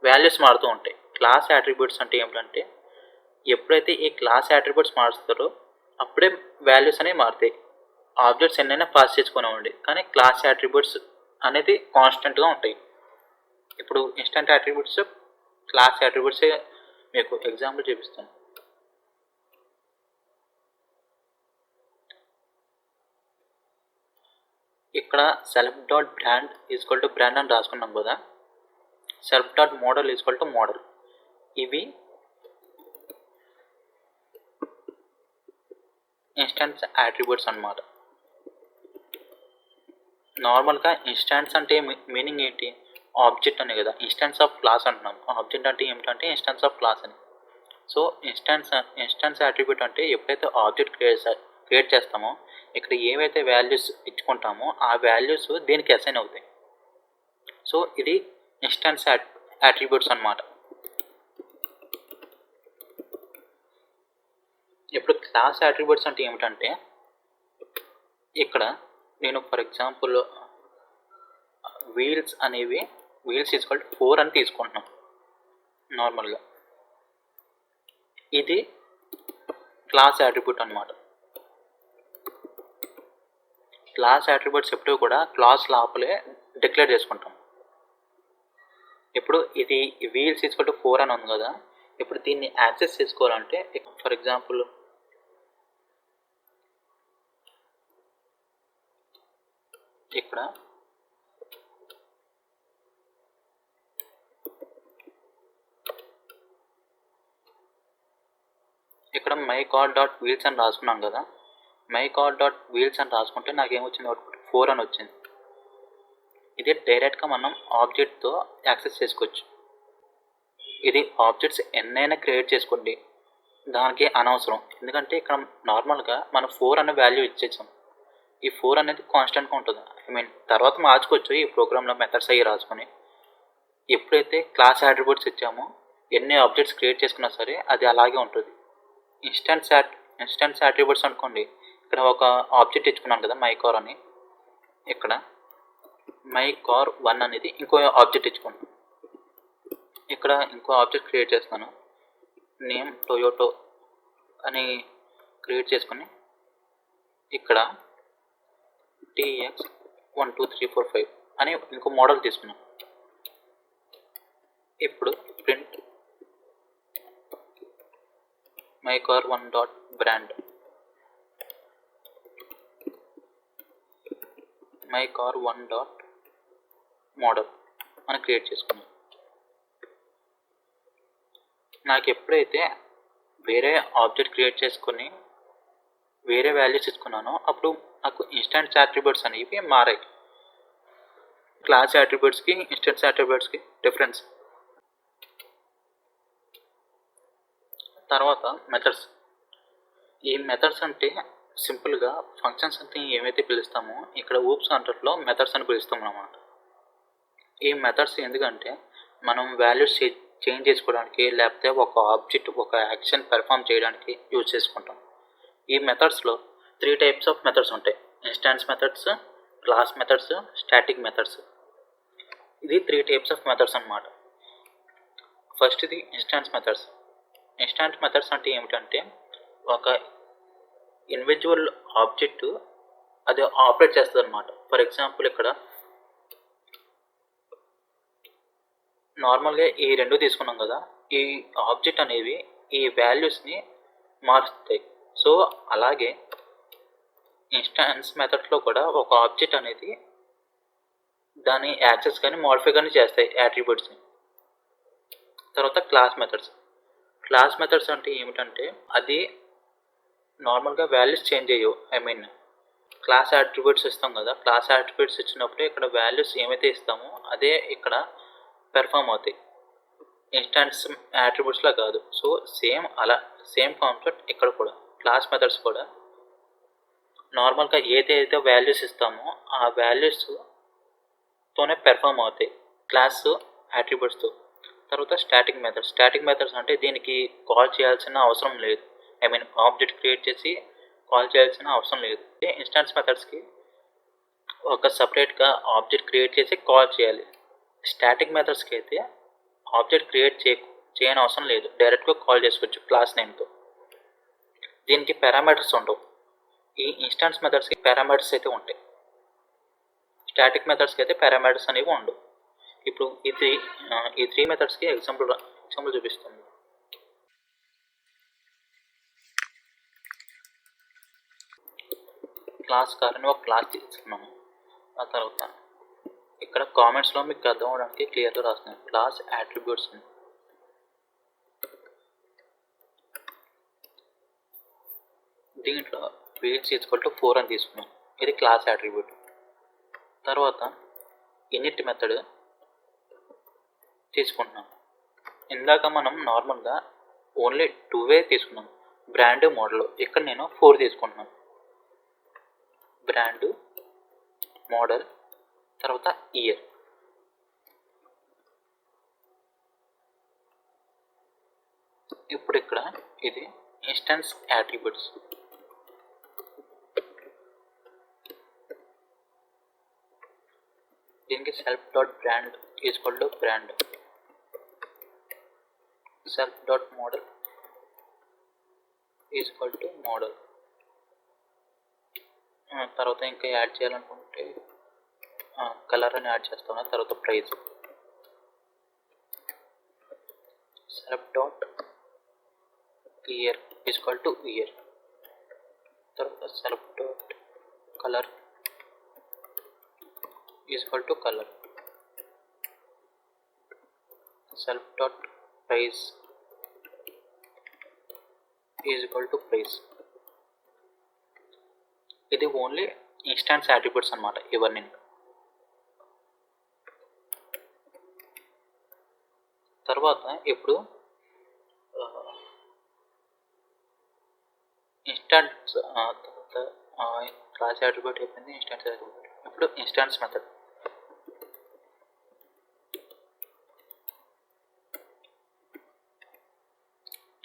వాల్యూస్ మారుతూ ఉంటాయి. క్లాస్ యాట్రిబ్యూట్స్ అంటే ఏమిటంటే ఎప్పుడైతే ఈ క్లాస్ యాట్రిబ్యూట్స్ మారుస్తారో అప్పుడే వాల్యూస్ అనేవి మారుతాయి. ఆబ్జెక్ట్స్ ఎన్నైనా పాస్ చేసుకునేవ్వండి, కానీ క్లాస్ యాట్రిబ్యూట్స్ అనేది కాన్స్టెంట్గా ఉంటాయి. ఇప్పుడు ఇన్స్టెంట్ యాట్రిబ్యూట్స్, క్లాస్ యాట్రిబ్యూట్సే మీకు ఎగ్జాంపుల్ చూపిస్తాను. ఇక్కడ self dot brand equal to brand అని రాసుకున్నాం కదా, self dot model equal to model. ఇవి ఇన్స్టెన్స్ యాట్రిబ్యూట్స్ అన్నమాట. నార్మల్గా ఇన్స్టెన్స్ అంటే మీనింగ్ ఏంటి, ఆబ్జెక్ట్ అని కదా, ఇన్స్టెన్స్ ఆఫ్ క్లాస్ అంటున్నాం. ఆబ్జెక్ట్ అంటే ఏమిటంటే ఇన్స్టెన్స్ ఆఫ్ క్లాస్ అని. సో ఇన్స్టెన్స్ అట్రిబ్యూట్ అంటే ఎప్పుడైతే ఆబ్జెక్ట్ క్రియేట్ చేస్తామో ఇక్కడ ఏవైతే వాల్యూస్ ఇచ్చుకుంటామో ఆ వాల్యూస్ దీనికి అసైన్ అవుతాయి. సో ఇది ఇన్స్టెన్స్ అట్రిబ్యూట్స్ అన్నమాట. ఇప్పుడు క్లాస్ అట్రిబ్యూట్స్ అంటే ఏమిటంటే ఇక్కడ నేను ఫర్ ఎగ్జాంపుల్ వీల్స్ అనేవి వీల్స్ ఈక్వల్ టు 4 అని తీసుకుంటున్నాం నార్మల్గా. ఇది క్లాస్ అట్రిబ్యూట్ అన్నమాట. క్లాస్ అట్రిబ్యూట్స్ ఎప్పుడూ కూడా క్లాస్ లోపలే డిక్లేర్ చేసుకుంటాం. ఇప్పుడు ఇది వీల్స్ ఈక్వల్ టు 4 అని ఉంది కదా, ఇప్పుడు దీన్ని యాక్సెస్ చేసుకోవాలంటే ఫర్ ఎగ్జాంపుల్ ఇక్కడ మై కార్ డాట్ వీల్స్ అని రాసుకున్నాం కదా, మై కార్ డాట్ వీల్స్ అని రాసుకుంటే నాకు ఏమొచ్చింది, అవుట్పుట్ 4 అని వచ్చింది. ఇది డైరెక్ట్గా మనం ఆబ్జెక్ట్తో యాక్సెస్ చేసుకోవచ్చు. ఇది ఆబ్జెక్ట్స్ ఎన్నైనా క్రియేట్ చేసుకోండి, దానికి అనవసరం. ఎందుకంటే ఇక్కడ నార్మల్గా మనం 4 అనే వాల్యూ ఇచ్చేసాం. ఈ 4 అనేది కాన్స్టెంట్గా ఉంటుంది. తర్వాత మార్చుకోవచ్చు ఈ ప్రోగ్రాంలో మెథడ్స్ అయ్యి రాసుకొని. ఎప్పుడైతే క్లాస్ అట్రిబ్యూట్స్ ఇచ్చామో ఎన్ని ఆబ్జెక్ట్స్ క్రియేట్ చేసుకున్నా సరే అది అలాగే ఉంటుంది. ఇన్స్టెన్స్ అట్రిబ్యూట్స్ అనుకోండి, ఇక్కడ ఒక ఆబ్జెక్ట్ ఇచ్చుకున్నాను కదా మై కార్ అని, ఇక్కడ మై కార్ 1 అనేది ఇంకో ఆబ్జెక్ట్ ఇచ్చుకున్నాను. ఇక్కడ ఇంకో ఆబ్జెక్ట్ క్రియేట్ చేస్తాను, నేమ్ టొయోటో అని క్రియేట్ చేసుకుని ఇక్కడ TX 1 2 3 4 5 అని ఇంకో మోడల్ తీసుకున్నాం. ఇప్పుడు print my car 1 dot brand, my car 1 dot model అని క్రియేట్ చేసుకున్నాం. నాకు ఎప్పుడైతే వేరే ఆబ్జెక్ట్ క్రియేట్ చేసుకొని వేరే వాల్యూస్ ఇచ్చుకున్నానో అప్పుడు నాకు ఇన్స్టెన్స్ అట్రిబ్యూట్స్ అనేవి మారాయి. క్లాస్ అట్రిబ్యూట్స్కి ఇన్స్టెన్స్ అట్రిబ్యూట్స్కి డిఫరెన్స్. తర్వాత మెథడ్స్. ఈ మెథడ్స్ అంటే సింపుల్గా ఫంక్షన్స్ అంటే ఏమైతే పిలుస్తామో ఇక్కడ ఊప్స్ కంట్రోల్లో మెథడ్స్ అని పిలుస్తాం అన్నమాట. ఈ మెథడ్స్ ఎందుకంటే మనం వాల్యూస్ చేంజ్ చేసుకోవడానికి లేకపోతే ఒక ఆబ్జెక్ట్ ఒక యాక్షన్ పెర్ఫామ్ చేయడానికి యూజ్ చేసుకుంటాం. ఈ మెథడ్స్లో 3 టైప్స్ ఆఫ్ మెథడ్స్ ఉంటాయి. Instance methods, class methods, static methods. ఇది 3 టైప్స్ ఆఫ్ మెథడ్స్ అన్నమాట. ఫస్ట్ ఇది ఇన్స్టాన్స్ మెథడ్స్. ఇన్స్టాన్స్ మెథడ్స్ అంటే ఏమిటంటే ఒక ఇండివిజువల్ ఆబ్జెక్ట్ అది ఆపరేట్ చేస్తుంది అన్నమాట. ఫర్ ఎగ్జాంపుల్ ఇక్కడ నార్మల్గా ఈ 2 తీసుకున్నాం కదా, ఈ ఆబ్జెక్ట్ అనేవి ఈ వాల్యూస్ని మారుస్తాయి. సో అలాగే ఇన్స్టాన్స్ మెథడ్లో కూడా ఒక ఆబ్జెక్ట్ అనేది దాని యాక్సెస్ కానీ మోడిఫై కానీ చేస్తాయి అట్రిబ్యూట్స్ని. తర్వాత క్లాస్ మెథడ్స్. క్లాస్ మెథడ్స్ అంటే ఏమిటంటే అది నార్మల్గా వాల్యూస్ చేంజ్ అయ్యవు. క్లాస్ అట్రిబ్యూట్స్ ఇస్తాం కదా, క్లాస్ అట్రిబ్యూట్స్ ఇచ్చినప్పుడు ఇక్కడ వాల్యూస్ ఏమైతే ఇస్తామో అదే ఇక్కడ పెర్ఫామ్ అవుతాయి. ఇన్స్టాన్స్ అట్రిబ్యూట్స్లా కాదు. సో సేమ్ కాన్సెప్ట్ ఇక్కడ కూడా. క్లాస్ మెథడ్స్ కూడా నార్మల్గా ఏదైతే వాల్యూస్ ఇస్తామో ఆ వాల్యూస్తోనే పెర్ఫామ్ అవుతాయి క్లాస్ అట్రిబ్యూట్స్తో. తర్వాత స్టాటిక్ మెథడ్స్. స్టాటిక్ మెథడ్స్ అంటే దీనికి కాల్ చేయాల్సిన అవసరం లేదు. ఆబ్జెక్ట్ క్రియేట్ చేసి కాల్ చేయాల్సిన అవసరం లేదు. ఇన్స్టాన్స్ మెథడ్స్కి ఒక సపరేట్గా ఆబ్జెక్ట్ క్రియేట్ చేసి కాల్ చేయాలి. స్టాటిక్ మెథడ్స్కి అయితే ఆబ్జెక్ట్ క్రియేట్ చేయని అవసరం లేదు, డైరెక్ట్గా కాల్ చేసుకోవచ్చు క్లాస్ నేమ్తో. దీనికి పారామీటర్స్ ఉండవు. ఈ ఇన్స్టాన్స్ మెథడ్స్కి పారామీటర్స్ అయితే ఉంటాయి, స్టాటిక్ మెథడ్స్కి అయితే పారామీటర్స్ అనేవి ఉండవు. ఇప్పుడు ఈ 3 మెథడ్స్కి ఎగ్జాంపుల్ చూపిస్తాను. క్లాస్ కార్ అని ఒక క్లాస్ తీసుకున్నాము. ఆ తర్వాత ఇక్కడ కామెంట్స్లో మీకు అర్థం అవడానికి క్లియర్గా రాస్తున్నాను క్లాస్ అట్రిబ్యూట్స్ అని. దీంట్లో weights ఈక్వల్ టు 4 అని తీసుకున్నాం. ఇది క్లాస్ అట్రిబ్యూట్. తర్వాత ఇనిట్ మెథడ్ తీసుకుంటున్నాం. ఇందాక మనం నార్మల్గా ఓన్లీ 2 తీసుకున్నాం, బ్రాండ్ మోడల్. ఇక్కడ నేను 4 తీసుకుంటున్నాను. బ్రాండ్, మోడల్, తర్వాత ఇయర్. ఇప్పుడు ఇక్కడ ఇది ఇన్స్టెన్స్ యాట్రిబ్యూట్స్. దీనికి self dot brand equal to brand, self dot model equal to model. తర్వాత ఇంకా యాడ్ చేయాలనుకుంటే కలర్ అని యాడ్ చేస్తాను. తర్వాత price, self dot year equal to year. తర్వాత self dot colour equal to colour, self dot price equal to price. ఇది only instance attributes అన్నమాట ఇవన్నీ. తర్వాత ఇప్పుడు ఇన్స్టాన్స్ తర్వాత క్లాస్ యాట్రిబ్యూట్ అయిపోయింది, ఇన్స్టాన్స్ యాట్రిబ్యూట్. ఇప్పుడు ఇన్స్టాన్స్ మెథడ్.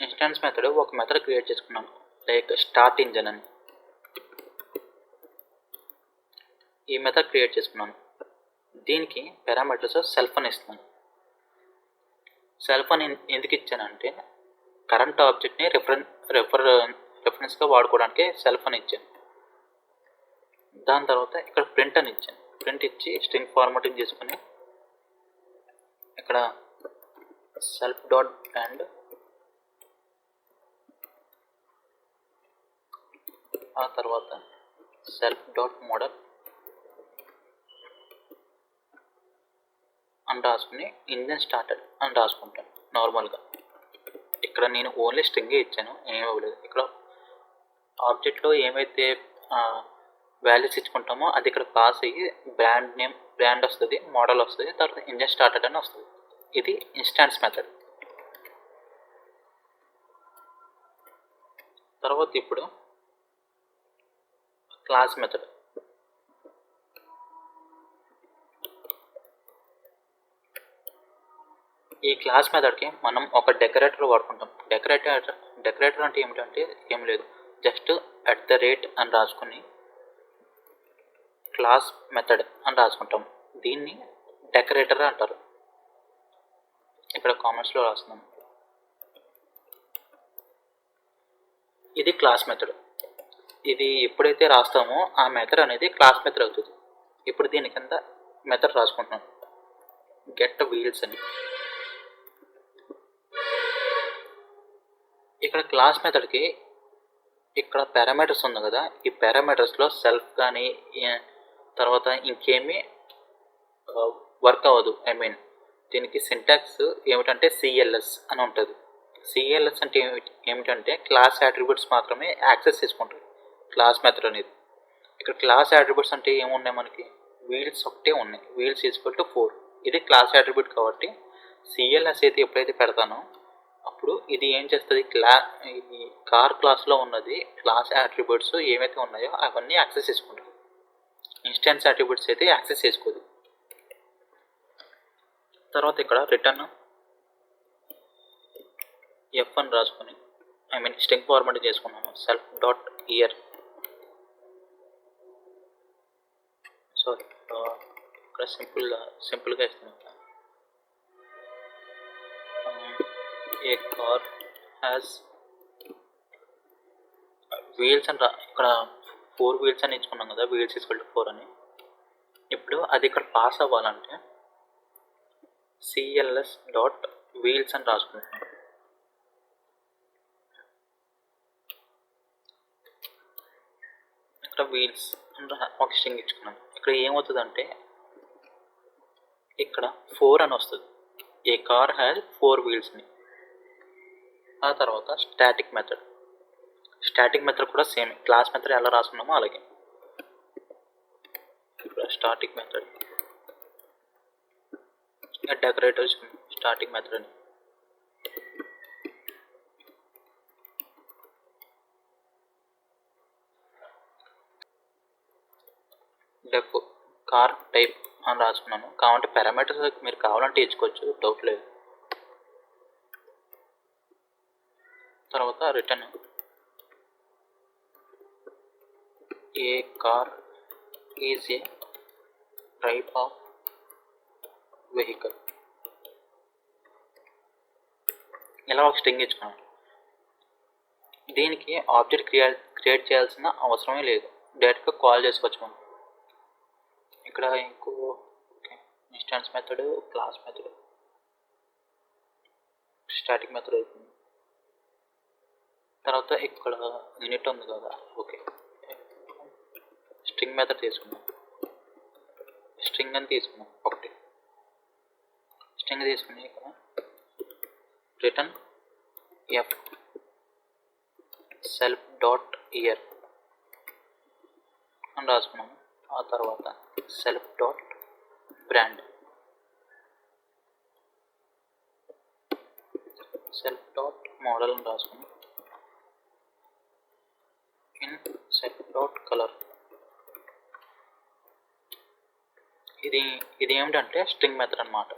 ఇన్స్టాన్స్ మెథడ్ ఒక మెథడ్ క్రియేట్ చేసుకున్నాను, లైక్ స్టార్ట్ ఇంజన్ అని. ఈ మెథడ్ క్రియేట్ చేసుకున్నాను. దీనికి పారామీటర్స్ సెల్ఫ్ అని ఇస్తున్నాను. సెల్ఫ్ అని ఎందుకు ఇచ్చానంటే కరెంట్ ఆబ్జెక్ట్ని రెఫరెన్స్గా వాడుకోవడానికి సెల్ఫ్ అని ఇచ్చాను. దాని తర్వాత ఇక్కడ ప్రింట్ అని ఇచ్చాను. ప్రింట్ ఇచ్చి స్ట్రింగ్ ఫార్మాటింగ్ చేసుకుని ఇక్కడ సెల్ఫ్ డాట్ బ్రాండ్, ఆ తర్వాత సెల్ఫ్ డాట్ మోడల్ అని రాసుకుని ఇంజన్ స్టార్టెడ్ అని రాసుకుంటాను నార్మల్గా. ఇక్కడ నేను ఓన్లీ స్ట్రింగే ఇచ్చాను, ఏమీ ఇవ్వలేదు. ఇక్కడ ఆబ్జెక్ట్లో ఏమైతే వాల్యూస్ ఇచ్చుకుంటామో అది ఇక్కడ పాస్ అయ్యి బ్రాండ్ నేమ్, బ్రాండ్ వస్తుంది, మోడల్ వస్తుంది, తర్వాత ఇంజన్ స్టార్టెడ్ అని వస్తుంది. ఇది ఇన్స్టాన్స్ మెథడ్. తర్వాత ఇప్పుడు క్లాస్ మెథడ్. ఈ క్లాస్ మెథడ్కి మనం ఒక డెకరేటర్ వాడుకుంటాం. డెకరేటర్ అంటే ఏమిటంటే ఏం లేదు, జస్ట్ @ అని రాసుకుని క్లాస్ మెథడ్ అని రాసుకుంటాం. దీన్ని డెకరేటర్ అంటారు. ఇక్కడ కామెంట్స్లో రాస్తున్నాం. ఇది క్లాస్ మెథడ్. ఇది ఎప్పుడైతే రాస్తామో ఆ మెథడ్ అనేది క్లాస్ మెథడ్ అవుతుంది. ఇప్పుడు దీని కింద మెథడ్ రాసుకుంటున్నాం, గెట్ వీల్స్ అని. ఇక్కడ క్లాస్ మెథడ్కి ఇక్కడ పారామీటర్స్ ఉంది కదా, ఈ పారామీటర్స్లో సెల్ఫ్ కానీ తర్వాత ఇంకేమీ వర్క్ అవ్వదు. దీనికి సింటాక్స్ ఏమిటంటే సిఎల్ఎస్ అని ఉంటుంది. సిఎల్ఎస్ అంటే ఏమిటంటే క్లాస్ యాట్రిబ్యూట్స్ మాత్రమే యాక్సెస్ చేసుకుంటుంది క్లాస్ మెథడ్ అనేది. ఇక్కడ క్లాస్ యాట్రిబ్యూట్స్ అంటే ఏమున్నాయి మనకి, వీల్స్ ఒకటే ఉన్నాయి, వీల్స్ ఈక్వల్ టు 4. ఇది క్లాస్ యాట్రిబ్యూట్ కాబట్టి సిఎల్ఎస్ అయితే ఎప్పుడైతే పెడతానో అప్పుడు ఇది ఏం చేస్తుంది, ఈ కార్ క్లాస్లో ఉన్నది క్లాస్ యాట్రిబ్యూట్స్ ఏవైతే ఉన్నాయో అవన్నీ యాక్సెస్ చేసుకుంటుంది. ఇన్స్టాన్స్ యాట్రిబ్యూట్స్ అయితే యాక్సెస్ చేసుకోదు. తర్వాత ఇక్కడ రిటర్న్ ఎఫ్ అని రాసుకొని స్ట్రింగ్ ఫార్మాట్ చేసుకున్నాను. సెల్ఫ్ డాట్ ఇయర్, సారీ ఇక్కడ సింపుల్గా ఇస్తున్నాను. ఏ కార్ హ్యాస్ వీల్స్ అని ఇక్కడ 4 వీల్స్ అని ఇచ్చుకున్నాం కదా, వీల్స్ ఈక్వల్ టు 4 అని. ఇప్పుడు అది ఇక్కడ పాస్ అవ్వాలంటే సిఎల్ఎస్ డాట్ వీల్స్ అని రాసుకుంటున్నాం. ఇక్కడ వీల్స్ అని ఒక స్ట్రింగ్ ఇచ్చుకున్నాం. ఇక్కడ ఏమవుతుందంటే ఇక్కడ 4 అని వస్తుంది. ఏ కార్ హ్యాస్ 4 వీల్స్ని. ఆ తర్వాత స్టాటిక్ మెథడ్. స్టాటిక్ మెథడ్ కూడా సేమ్ క్లాస్ మెథడ్ ఎలా రాసుకున్నామో అలాగే. ఇప్పుడు static method decorative starting method అని. డెఫ్ కార్ టైప్ అని రాసుకున్నాను. కావాలంటే పారామీటర్స్ మీరు కావాలంటే ఇచ్చుకోవచ్చు, డౌట్ లేదు. తర్వాత return A car is a type of vehicle. ఇలా ఒక స్ట్రింగ్ ఇచ్చుకున్నాను. దీనికి ఆబ్జెక్ట్ క్రియేట్ చేయాల్సిన అవసరమే లేదు, డైరెక్ట్గా కాల్ చేసుకోవచ్చు మనం. ఇక్కడ ఇంకో instance method, class method, static method అవుతుంది. తర్వాత ఇక్కడ యూనిట్ ఉంది కదా, ఓకే స్ట్రింగ్ మెథడ్ తీసుకున్నాం. స్ట్రింగ్ అని తీసుకున్నాం, ఒకటి స్ట్రింగ్ తీసుకుని ఇక్కడ return F self dot year అని రాసుకున్నాము. ఆ తర్వాత self dot brand, self dot model అని రాసుకున్నాం. In self dot colour. ఇది ఏమిటంటే స్ట్రింగ్ మెథడ్ అన్నమాట.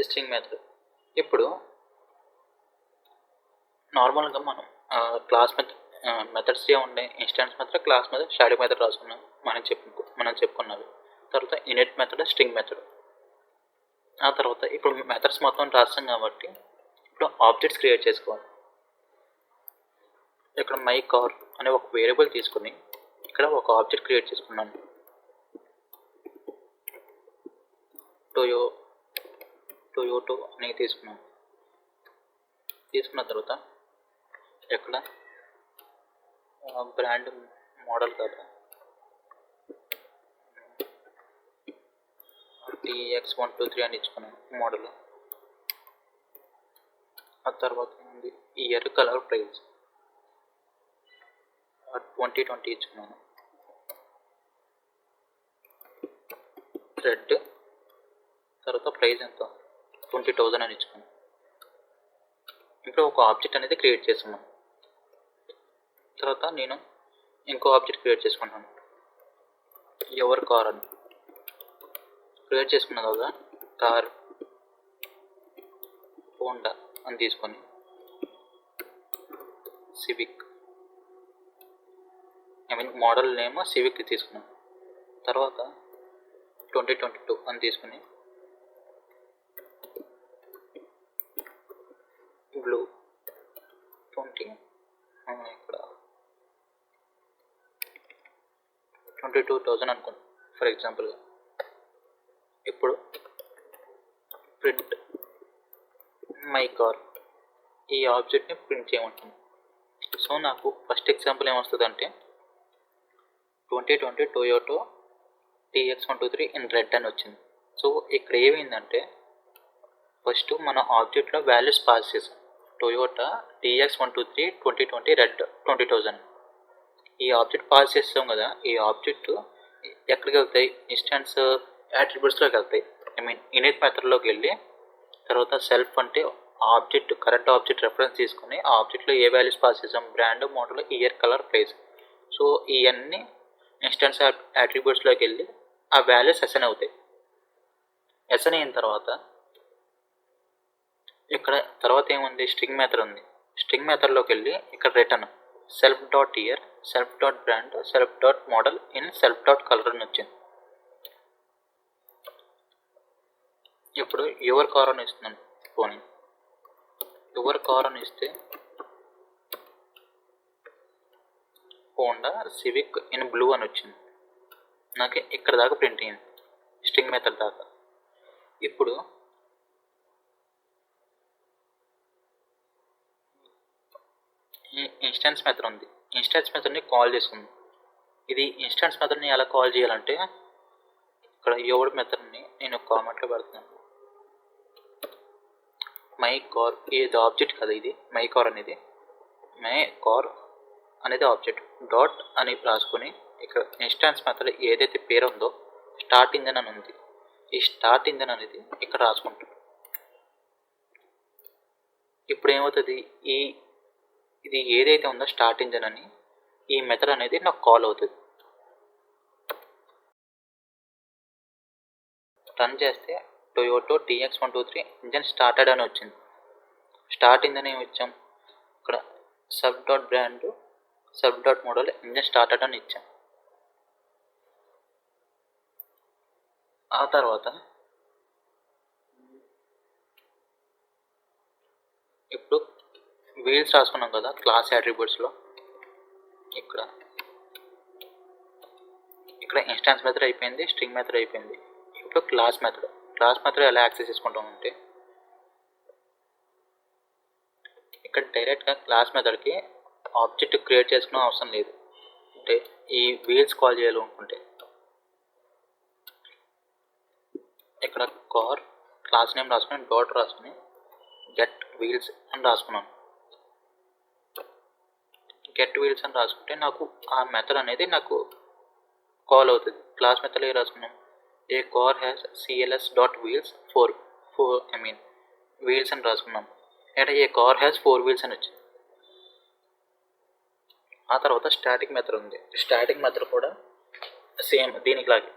String method. ఇప్పుడు నార్మల్గా మనం క్లాస్ మెథడ్స్ ఉన్నాయి, instance method, class method, static method రాసుకున్నాం మనం చెప్పుకున్నవి. తర్వాత ఇనిట్ మెథడ్, స్ట్రింగ్ మెథడ్. ఆ తర్వాత ఇప్పుడు మెథడ్స్ మొత్తం రాస్తాం కాబట్టి ఇప్పుడు ఆబ్జెక్ట్స్ క్రియేట్ చేసుకోవాలి. ఇక్కడ మై కార్ అనే ఒక వేరియబుల్ తీసుకుని ఇక్కడ ఒక ఆబ్జెక్ట్ క్రియేట్ చేసుకున్నాను. టొయోటో అని తీసుకున్నాను. తీసుకున్న తర్వాత ఎక్కడ బ్రాండ్ మోడల్ కదా TX123 అని ఇచ్చుకున్నాను మోడల్. ఆ తర్వాత ఉంది ఇయర్, కలర్, ప్రైస్ 2020 ఇచ్చుకున్నాను. రెడ్, తర్వాత ప్రైస్ ఎంత 20,000 అని ఇచ్చుకున్నాను. ఇప్పుడు ఒక ఆబ్జెక్ట్ అనేది క్రియేట్ చేస్తున్నాను. తర్వాత నేను ఇంకో ఆబ్జెక్ట్ క్రియేట్ చేసుకుంటాను, ఎవర్ కార్ అని క్రియేట్ చేసుకున్న తర్వాత కార్ హోండా అని తీసుకొని సివిక్, మోడల్ నేమ్ సివిక్ తీసుకున్నాను. తర్వాత 2022 అని తీసుకుని బ్లూ 20 ఇక్కడ 22,000 అనుకోండి ఫర్ ఎగ్జాంపుల్గా. ఇప్పుడు ప్రింట్ మై కార్, ఈ ఆబ్జెక్ట్ని ప్రింట్ చేయమంటాను. సో నాకు ఫస్ట్ ఎగ్జాంపుల్ ఏమొస్తుంది అంటే 2020 టొయోటో TX123 ఇన్ రెడ్ అని వచ్చింది. సో ఇక్కడ ఏమైందంటే ఫస్ట్ మన ఆబ్జెక్ట్లో వాల్యూస్ పాస్ చేసాం. Toyota TX123 2020 red 20,000. ఈ ఆబ్జెక్ట్ పాస్ చేస్తాం కదా, ఈ ఆబ్జెక్ట్ ఎక్కడికి వెళ్తాయి, ఇన్స్టాన్స్ యాట్రిబ్యూట్స్లోకి వెళ్తాయి. ఇనిట్ మెథడ్లోకి వెళ్ళి తర్వాత సెల్ఫ్ అంటే ఆబ్జెక్ట్, కరెంట్ ఆబ్జెక్ట్ రెఫరెన్స్ తీసుకొని ఆ ఆబ్జెక్ట్లో ఏ వాల్యూస్ పాస్ చేసాం, brand, model, year, colour, price. So ఇవన్నీ ఇన్స్టాన్స్ యాట్రిబ్యూట్స్లోకి వెళ్ళి ఆ వాల్యూస్ అసైన్ అవుతాయి. అసైన్ అయిన తర్వాత ఇక్కడ తర్వాత ఏముంది, స్ట్రింగ్ మెథడ్ ఉంది. స్ట్రింగ్ మెథడ్లోకి వెళ్ళి ఇక్కడ return self dot year, self dot brand, self dot model in self dot colour అని వచ్చింది. ఇప్పుడు యువర్ కార్ అని ఇస్తున్నాను. పోనీ యువర్ కార్ అని ఇస్తే హోండా సివిక్ ఇన్ బ్లూ అని వచ్చింది. నాకు ఇక్కడ దాకా ప్రింట్ అయింది, స్ట్రింగ్ మెథడ్ దాకా. ఇప్పుడు ఇన్స్టాన్స్ మెథడ్ ఉంది, ఇన్స్టాన్స్ మెథడ్ని కాల్ చేసుకుంది. ఇది ఇన్స్టాన్స్ మెథడ్ని ఎలా కాల్ చేయాలంటే ఇక్కడ యువర్ మెథడ్ని నేను కామెంట్లో పెడుతున్నాను. మై కార్, ఇది ఆబ్జెక్ట్ కదా, ఇది మై కార్ అనేది మై కార్ అనేది ఆబ్జెక్ట్. డాట్ అని రాసుకొని ఇక్కడ ఇన్స్టాన్స్ మెథడ్ ఏదైతే పేరు ఉందో స్టార్ట్ ఇంజన్ అని ఉంది, ఈ స్టార్ట్ ఇంజన్ అనేది ఇక్కడ రాసుకుంటాం. ఇప్పుడు ఏమవుతుంది, ఇది ఏదైతే ఉందో స్టార్ట్ ఇంజన్ అని ఈ మెథడ్ అనేది నాకు కాల్ అవుతుంది. రన్ చేస్తే టొయోటో TX123 ఇంజన్ స్టార్టెడ్ అని వచ్చింది. స్టార్ట్ ఇంజన్ ఏమి ఇచ్చాం, ఇక్కడ sub dot brand sub dot model engine started అని ఇచ్చాం. ఆ తర్వాత ఇప్పుడు వీల్స్ రాసుకున్నాం కదా క్లాస్ అట్రిబ్యూట్స్లో, ఇక్కడ ఇన్స్టాన్స్ మెథడ్ అయిపోయింది, స్ట్రింగ్ మెథడ్ అయిపోయింది. ఇప్పుడు క్లాస్ మెథడ్ ఎలా యాక్సెస్ చేసుకుంటామంటే ఇక్కడ డైరెక్ట్గా క్లాస్ మెథడ్కి ఆబ్జెక్ట్ క్రియేట్ చేసుకునే అవసరం లేదు. అంటే ఈ వీల్స్ కాల్ చేయాలనుకుంటే ఇక్కడ కార్ క్లాస్ నేమ్ రాసుకుని డాట్ రాసుకుని గెట్ వీల్స్ అని రాసుకున్నాను. గెట్ వీల్స్ అని రాసుకుంటే నాకు ఆ మెథడ్ అనేది నాకు కాల్ అవుతుంది. క్లాస్ మెథడ్ ఏ రాసుకున్నాం, a car has CLS dot wheels 4 wheels అని రాసుకున్నాం. ఇక్కడ ఏ కార్ హ్యాస్ 4 వీల్స్ అని వచ్చింది. ఆ తర్వాత స్టాటిక్ మెథడ్ ఉంది. స్టాటిక్ మెథడ్ కూడా సేమ్ దీనికి లాగే,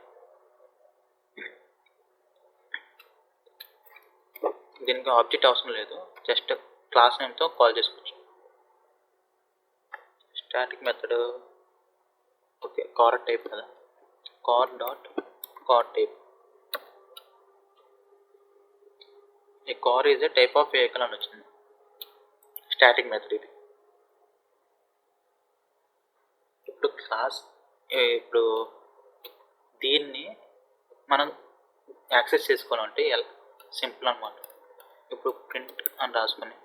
దీనికి ఆబ్జెక్ట్ అవసరం లేదు, జస్ట్ క్లాస్ నేమ్తో కాల్ చేసుకోవచ్చు. Static method okay, car type కదా, car dot car type. A car is a type of vehicle అని వచ్చింది. స్టాటిక్ మెథడ్ ఇది. ఇప్పుడు దీన్ని మనం యాక్సెస్ చేసుకోవాలంటే సింపుల్ అన్నమాట. ఇప్పుడు ప్రింట్ అని రాసుకొని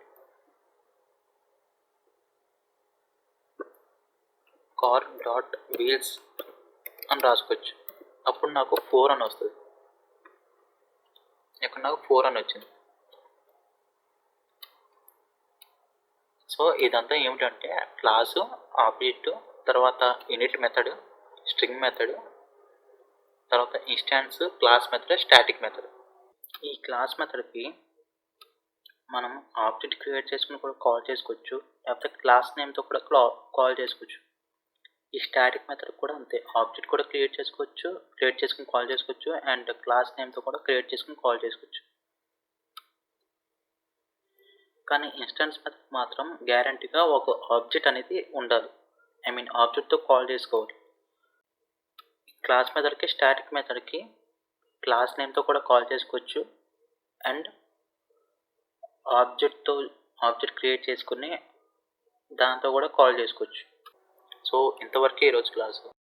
కార్ డాట్ వీల్స్ అని రాసుకోవచ్చు. అప్పుడు నాకు 4 అని వస్తుంది. ఇక్కడ నాకు 4 అని వచ్చింది. సో ఇదంతా ఏమిటంటే క్లాసు, ఆబ్జెక్ట్, తర్వాత యూనిట్ మెథడ్, స్ట్రింగ్ మెథడ్, తర్వాత instance, class method, static method. ఈ క్లాస్ మెథడ్కి మనం ఆబ్జెక్ట్ క్రియేట్ చేసుకుని కూడా కాల్ చేసుకోవచ్చు, లేకపోతే క్లాస్ నేమ్తో కూడా కాల్ చేసుకోవచ్చు. ఈ స్టాటిక్ మెథడ్ కూడా అంతే, ఆబ్జెక్ట్ కూడా క్రియేట్ చేసుకుని కాల్ చేసుకోవచ్చు, అండ్ క్లాస్ నేమ్తో కూడా క్రియేట్ చేసుకుని కాల్ చేసుకోవచ్చు. కానీ ఇన్స్టాన్స్ మెథడ్ మాత్రం గ్యారంటీగా ఒక ఆబ్జెక్ట్ అనేది ఉండాలి, ఆబ్జెక్ట్తో కాల్ చేసుకోవాలి. క్లాస్ మెథడ్కి, స్టాటిక్ మెథడ్కి క్లాస్ నేమ్తో కూడా కాల్ చేసుకోవచ్చు, అండ్ ఆబ్జెక్ట్ క్రియేట్ చేసుకుని దాంతో కూడా కాల్ చేసుకోవచ్చు. సో ఇంతవరకే ఈరోజు క్లాసు.